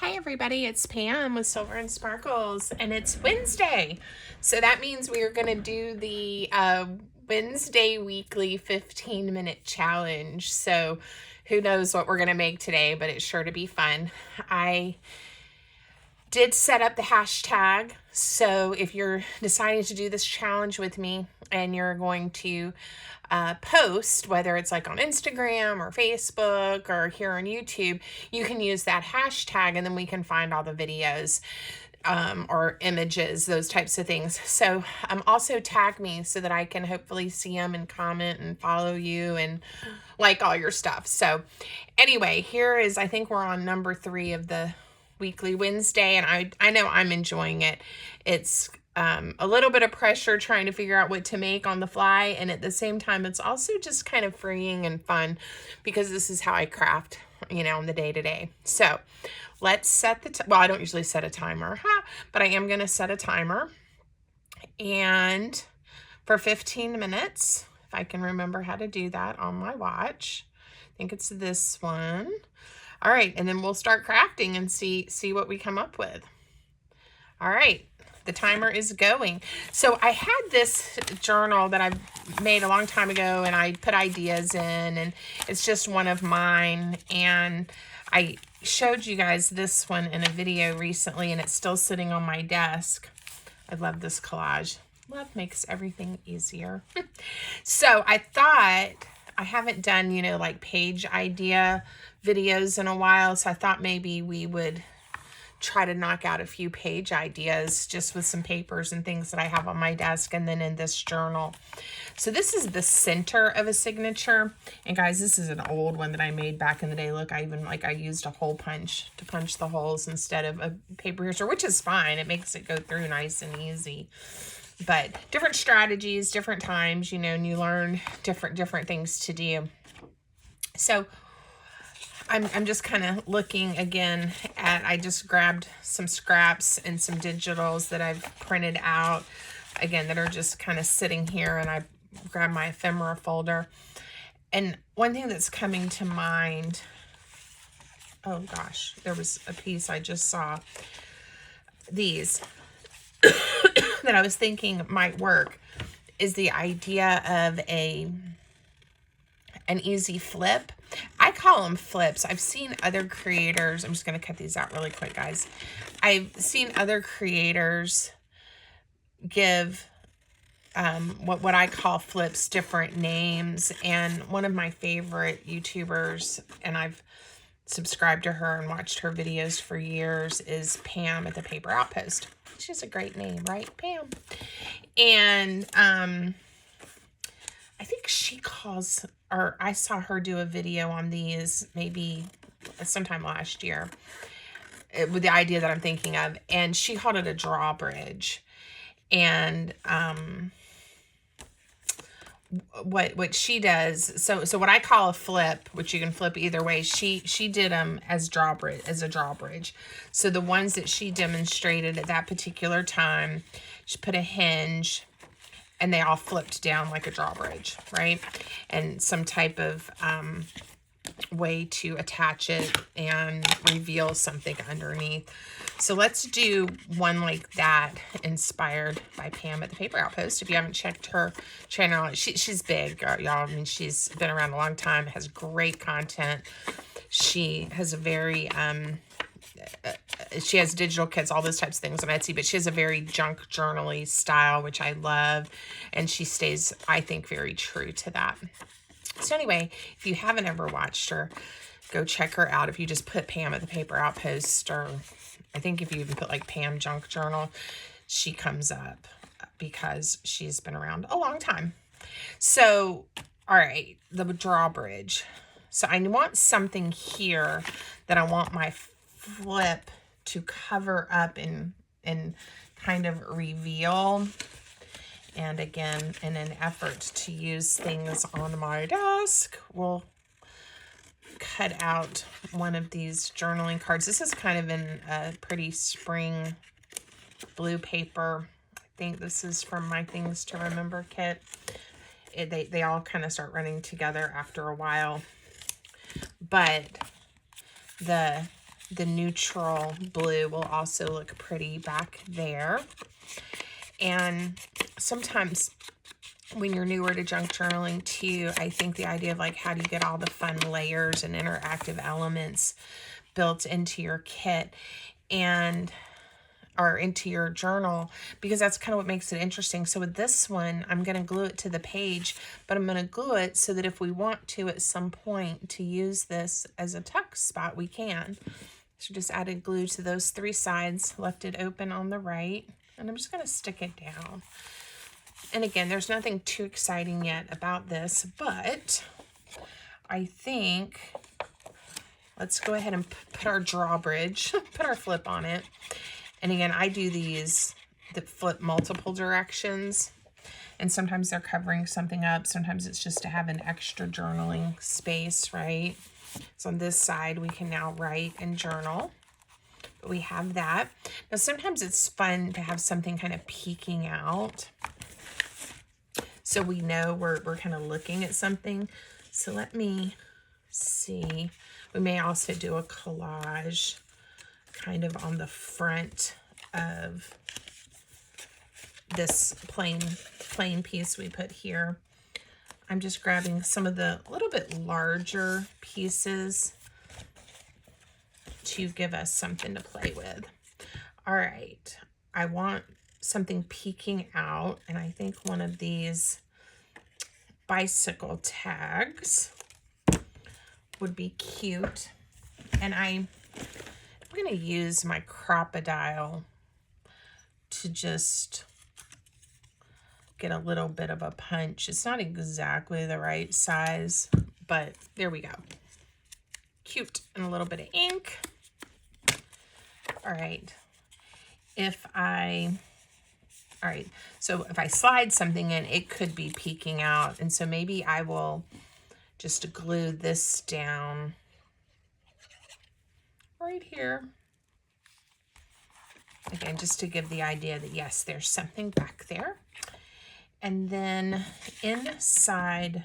Hi everybody, it's Pam with Silver and Sparkles, and it's Wednesday. So that means we are going to do the Wednesday weekly 15-minute challenge. So who knows what we're going to make today, but it's sure to be fun. I did set up the hashtag, so if you're deciding to do this challenge with me and you're going to post, whether it's like on Instagram or Facebook or here on YouTube, you can use that hashtag and then we can find all the videos or images, those types of things. So also tag me so that I can hopefully see them and comment and follow you and like all your stuff. So anyway, here is, I think we're on number 3 of the weekly Wednesday, and I know I'm enjoying it. It's a little bit of pressure trying to figure out what to make on the fly, and at the same time it's also just kind of freeing and fun because this is how I craft, you know, in the day-to-day. So let's set the well, I don't usually set a timer, but I am going to set a timer, and for 15 minutes, if I can remember how to do that on my watch. I think it's this one. All right, and then we'll start crafting and see what we come up with. All right, the timer is going. So I had this journal that I made a long time ago, and I put ideas in, and it's just one of mine. And I showed you guys this one in a video recently, and it's still sitting on my desk. I love this collage. Love makes everything easier. So I thought, I haven't done, you know, like page idea videos in a while, so I thought maybe we would try to knock out a few page ideas just with some papers and things that I have on my desk and then in this journal. So this is the center of a signature, and guys, this is an old one that I made back in the day. Look, I used a hole punch to punch the holes instead of a paper eraser, which is fine. It makes it go through nice and easy. But different strategies, different times, you know, and you learn different things to do. So I'm just kind of looking again at, I just grabbed some scraps and some digitals that I've printed out, again, that are just kind of sitting here, and I grabbed my ephemera folder. And one thing that's coming to mind, oh gosh, there was a piece I just saw, these, that I was thinking might work, is the idea of an easy flip. I call them flips. I've seen other creators, I'm just going to cut these out really quick, guys. I've seen other creators give what I call flips different names, and one of my favorite YouTubers, and I've subscribed to her and watched her videos for years, is Pam at the Paper Outpost. She has a great name, right? Pam. And I think she calls, or I saw her do a video on these maybe sometime last year with the idea that I'm thinking of, and she called it a drawbridge. And what she does, so what I call a flip, which you can flip either way, she did them as a drawbridge. So the ones that she demonstrated at that particular time, she put a hinge, and they all flipped down like a drawbridge, right? And some type of way to attach it and reveal something underneath. So let's do one like that, inspired by Pam at the Paper Outpost. If you haven't checked her channel, she's big, y'all. I mean, she's been around a long time, has great content. She has a very she has digital kits, all those types of things on Etsy, but she has a very junk journal-y style, which I love, and she stays, I think, very true to that. So anyway, if you haven't ever watched her, go check her out. If you just put Pam at the Paper Outpost, or I think if you even put like Pam Junk Journal, she comes up because she's been around a long time. So, all right, the drawbridge. So I want something here that I want my flip to cover up and kind of reveal. And again, in an effort to use things on my desk, we'll cut out one of these journaling cards. This is kind of in a pretty spring blue paper. I think this is from my Things to Remember kit. They all kind of start running together after a while. But the the neutral blue will also look pretty back there. And sometimes when you're newer to junk journaling too, I think the idea of like, how do you get all the fun layers and interactive elements built into your kit or into your journal, because that's kind of what makes it interesting. So with this one, I'm going to glue it to the page, but I'm going to glue it so that if we want to at some point to use this as a tuck spot, we can. So just added glue to those 3 sides, left it open on the right, and I'm just going to stick it down. And again, there's nothing too exciting yet about this, but I think let's go ahead and put our drawbridge, put our flip on it. And again, I do these that flip multiple directions, and sometimes they're covering something up. Sometimes it's just to have an extra journaling space, right? So on this side, we can now write and journal. But we have that. Now, sometimes it's fun to have something kind of peeking out, so we know we're kind of looking at something. So let me see. We may also do a collage kind of on the front of this plain piece we put here. I'm just grabbing some of the little bit larger pieces to give us something to play with. All right, I want something peeking out, and I think one of these bicycle tags would be cute. And I'm going to use my crocodile to just get a little bit of a punch. It's not exactly the right size, but there we go. Cute. And a little bit of ink. All right. So if I slide something in, it could be peeking out. And so maybe I will just glue this down right here. Again, just to give the idea that yes, there's something back there. And then inside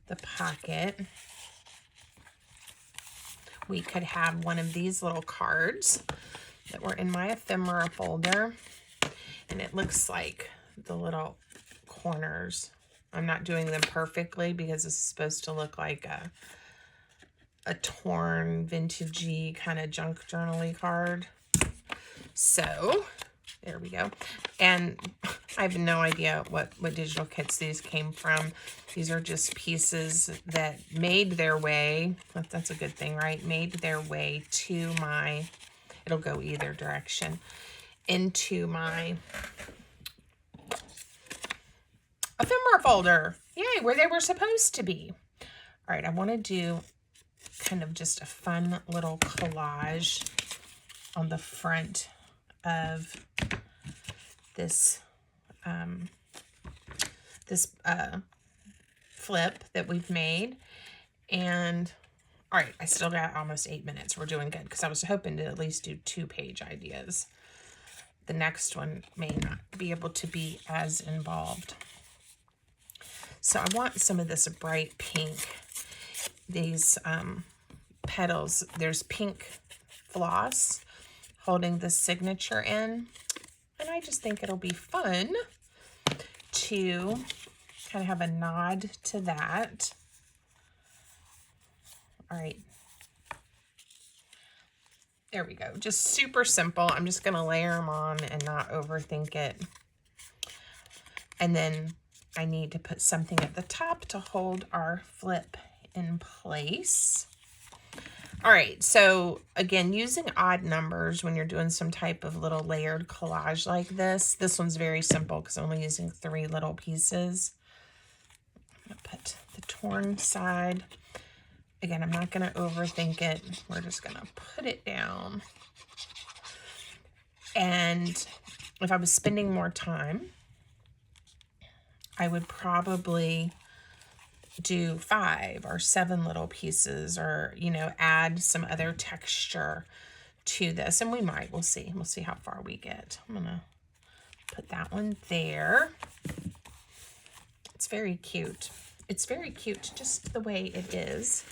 the pocket, we could have one of these little cards that were in my ephemera folder. And it looks like the little corners. I'm not doing them perfectly because it's supposed to look like a torn, vintagey kind of junk journaling card. So there we go. And I have no idea what digital kits these came from. These are just pieces that made their way, that's a good thing, right? Made their way to my, it'll go either direction, into my ephemera folder. Yay, where they were supposed to be. All right, I want to do kind of just a fun little collage on the front of this flip that we've made. And all right, I still got almost 8 minutes. We're doing good because I was hoping to at least do 2-page ideas. The next one may not be able to be as involved. So I want some of this bright pink. These petals, there's pink floss holding the signature in. And I just think it'll be fun to kind of have a nod to that. All right. There we go. Just super simple. I'm just going to layer them on and not overthink it. And then I need to put something at the top to hold our flip in place. All right, so again, using odd numbers when you're doing some type of little layered collage like this. This one's very simple because I'm only using 3 little pieces. I'm gonna put the torn side. Again, I'm not gonna overthink it. We're just gonna put it down. And if I was spending more time, I would probably do 5 or 7 little pieces, or, you know, add some other texture to this. And we might, we'll see how far we get. I'm gonna put that one there. It's very cute. It's very cute just the way it is.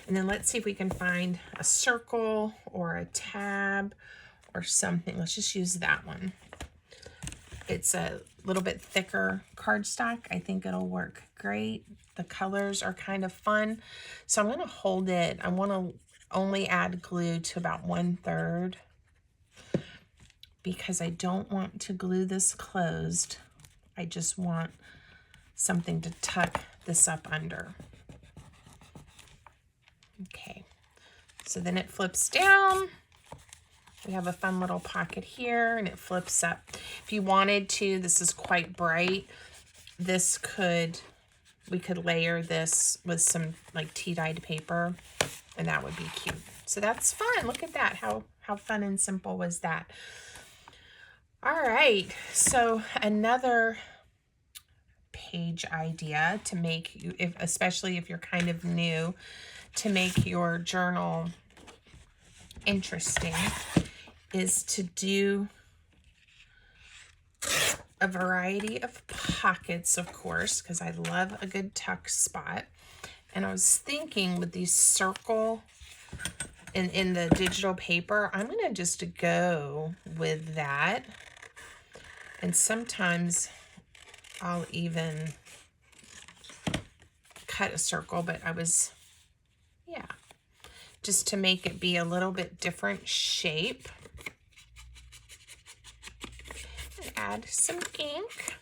And then let's see if we can find a circle or a tab or something. Let's just use that one. It's a little bit thicker cardstock. I think it'll work great. The colors are kind of fun. So I'm going to hold it. I want to only add glue to about 1/3 because I don't want to glue this closed. I just want something to tuck this up under. Okay, so then it flips down. We have a fun little pocket here and it flips up. If you wanted to, this is quite bright. We could layer this with some like tea-dyed paper and that would be cute. So that's fun. Look at that. How fun and simple was that? All right, so another page idea to make you, especially if you're kind of new, to make your journal interesting is to do a variety of pockets, of course, because I love a good tuck spot. And I was thinking with these circle in the digital paper, I'm going to just go with that. And sometimes I'll even cut a circle, but yeah, just to make it be a little bit different shape. And add some ink.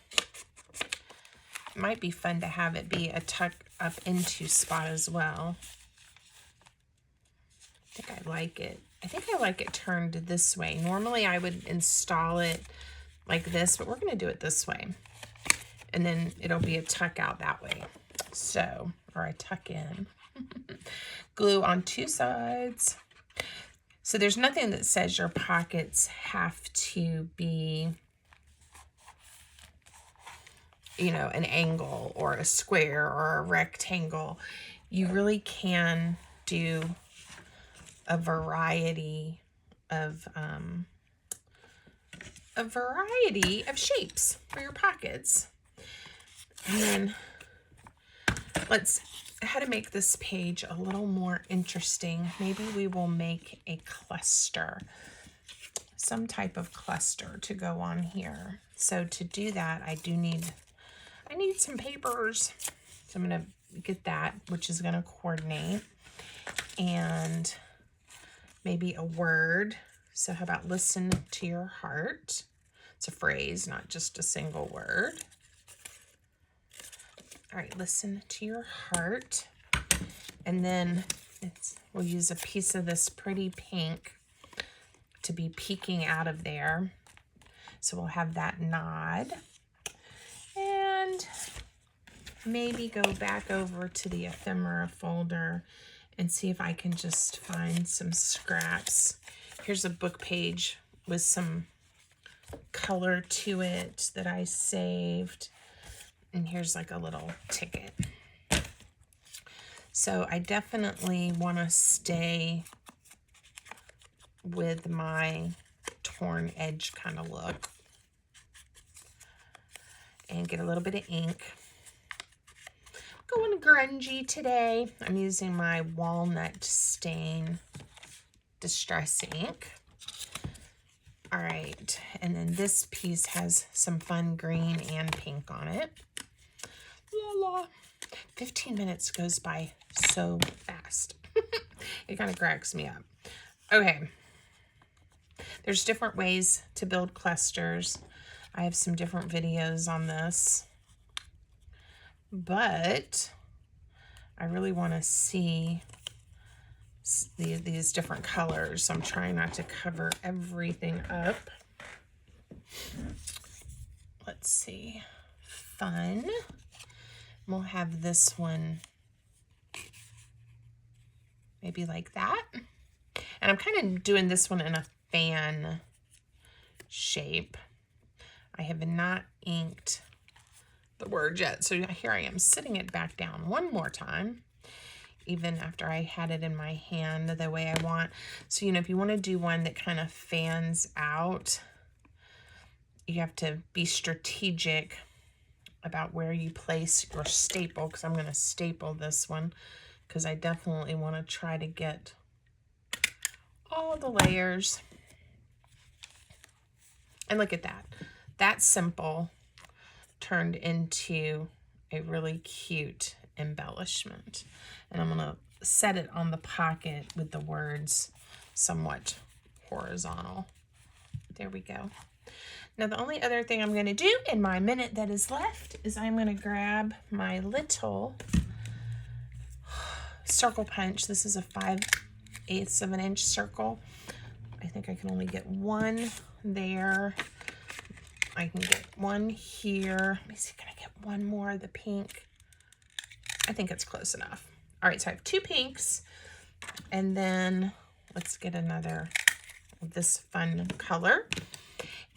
It might be fun to have it be a tuck up into spot as well. I think I like it. I think I like it turned this way. Normally I would install it like this, but we're going to do it this way. And then it'll be a tuck out that way. So, or a tuck in. Glue on 2 sides. So there's nothing that says your pockets have to be, you know, an angle or a square or a rectangle. You really can do a variety of shapes for your pockets. And then how to make this page a little more interesting. Maybe we will make a cluster, some type of cluster to go on here. So to do that, I need some papers. So I'm going to get that, which is going to coordinate, and maybe a word. So how about listen to your heart? It's a phrase, not just a single word. All right, listen to your heart. And then we'll use a piece of this pretty pink to be peeking out of there. So we'll have that nod. And maybe go back over to the ephemera folder and see if I can just find some scraps. Here's a book page with some color to it that I saved. And here's like a little ticket. So I definitely want to stay with my torn edge kind of look. And get a little bit of ink. Going grungy today. I'm using my walnut stain distress ink. All right, and then this piece has some fun green and pink on it. La la. 15 minutes goes by so fast. It kind of cracks me up. Okay. There's different ways to build clusters. I have some different videos on this. But I really want to see these different colors. So I'm trying not to cover everything up. Let's see. Fun. We'll have this one maybe like that. And I'm kind of doing this one in a fan shape. I have not inked the word yet. So here I am sitting it back down one more time, even after I had it in my hand the way I want. So, you know, if you want to do one that kind of fans out, you have to be strategic about where you place your staple, because I'm going to staple this one because I definitely want to try to get all the layers. And look at that. That simple turned into a really cute embellishment. And I'm going to set it on the pocket with the words somewhat horizontal. There we go. Now the only other thing I'm going to do in my minute that is left is I'm going to grab my little circle punch. This is a 5/8 of an inch circle. I think I can only get one there. I can get one here. Let me see, can I get one more of the pink? I think it's close enough. All right, so I have 2 pinks, and then let's get another of this fun color.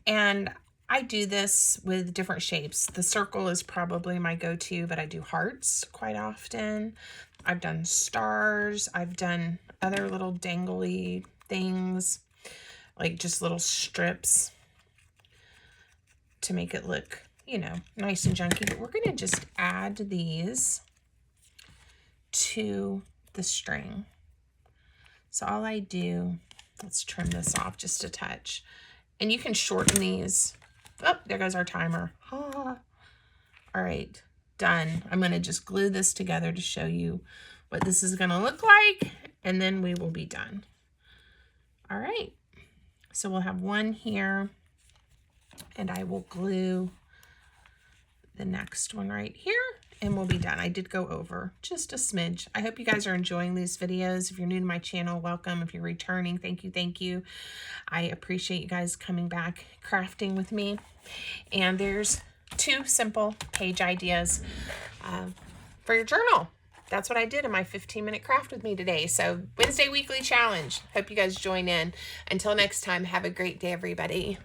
And I do this with different shapes. The circle is probably my go-to, but I do hearts quite often. I've done stars. I've done other little dangly things, like just little strips to make it look, you know, nice and junky. But we're going to just add these to the string. So all I do, let's trim this off just a touch. And you can shorten these. Oh, there goes our timer. Ah. All right, done. I'm going to just glue this together to show you what this is going to look like, and then we will be done. All right, so we'll have one here, and I will glue the next one right here, and we'll be done. I did go over just a smidge. I hope you guys are enjoying these videos. If you're new to my channel, welcome. If you're returning, thank you, thank you. I appreciate you guys coming back, crafting with me. And there's 2 simple page ideas for your journal. That's what I did in my 15-minute craft with me today. So Wednesday weekly challenge. Hope you guys join in. Until next time, have a great day, everybody.